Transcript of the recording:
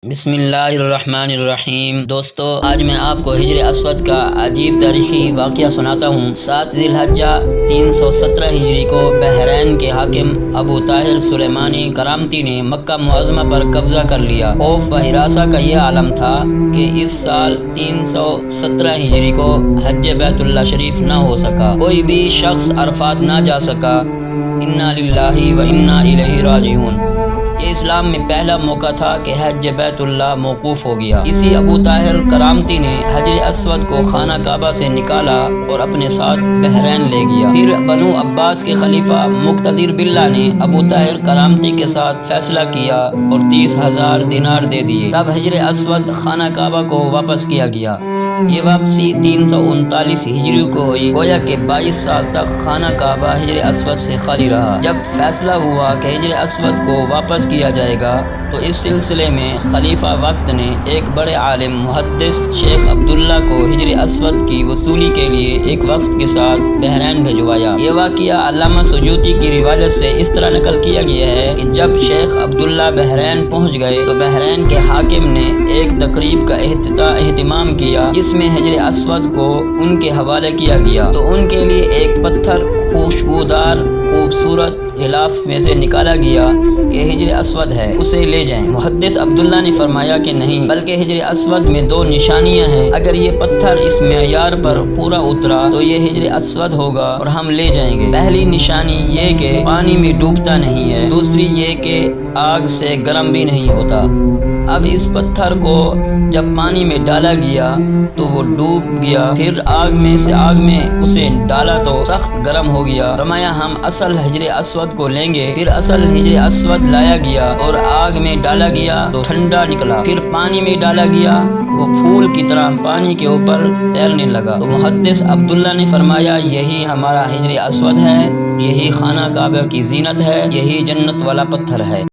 بسم اللہ الرحمن الرحیم۔ دوستو، آج میں آپ کو ہجر اسود کا عجیب تاریخی واقعہ سناتا ہوں۔ 7 ذی الحجہ 317 ہجری کو بحرین کے حاکم ابو طاہر سلیمانی کرامتی نے مکہ معظمہ پر قبضہ کر لیا۔ خوف و ہراسہ کا یہ عالم تھا کہ اس سال 317 ہجری کو حج بیت اللہ شریف نہ ہو سکا، کوئی بھی شخص عرفات نہ جا سکا۔ انا للہ و انا الیہ راجعون۔ یہ اسلام میں پہلا موقع تھا کہ حج بیت اللہ موقوف ہو گیا۔ اسی ابو طاہر کرامتی نے حجر اسود کو خانہ کعبہ سے نکالا اور اپنے ساتھ بحرین لے گیا۔ پھر بنو عباس کے خلیفہ مقتدر باللہ نے ابو طاہر کرامتی کے ساتھ فیصلہ کیا اور 30,000 دینار دے دیے۔ تب حجر اسود خانہ کعبہ کو واپس کیا گیا۔ یہ واپسی 339 ہجری کو ہوئی، گویا کہ 22 سال تک خانہ کعبہ حجر اسود سے خالی رہا۔ جب فیصلہ ہوا کہ حجر اسود کو واپس کیا جائے گا تو اس سلسلے میں خلیفہ وقت نے ایک بڑے عالم محدث شیخ عبداللہ کو حجر اسود کی وصولی کے لیے ایک وفد کے ساتھ بحرین بھجوایا۔ یہ واقعہ علامہ سیوطی کی روایت سے اس طرح نقل کیا گیا ہے کہ جب شیخ عبداللہ بحرین پہنچ گئے تو بحرین کے حاکم نے ایک تقریب کا اہتمام کیا جس میں حجر اسود کو ان کے حوالے کیا گیا، تو ان کے لیے ایک پتھر خوشبودار خوبصورت غلاف میں سے نکالا گیا کہ حجر اسود ہے، اسے لے جائیں۔ محدث عبداللہ نے فرمایا کہ نہیں، بلکہ حجر اسود میں 2 نشانیاں ہیں، اگر یہ پتھر اس معیار پر پورا اترا تو یہ حجر اسود ہوگا اور ہم لے جائیں گے۔ پہلی نشانی یہ کہ پانی میں ڈوبتا نہیں ہے، دوسری یہ کہ آگ سے گرم بھی نہیں ہوتا۔ اب اس پتھر کو جب پانی میں ڈالا گیا تو وہ ڈوب گیا، پھر آگ میں اسے ڈالا تو سخت گرم ہو گیا۔ فرمایا ہم اصل حجر اسود کو لیں گے۔ پھر اصل حجر اسود لایا گیا اور آگ میں ڈالا گیا تو ٹھنڈا نکلا، پھر پانی میں ڈالا گیا، وہ پھول کی طرح پانی کے اوپر تیرنے لگا۔ تو محدث عبداللہ نے فرمایا یہی ہمارا حجر اسود ہے، یہی خانہ کعبہ کی زینت ہے، یہی جنت والا پتھر ہے۔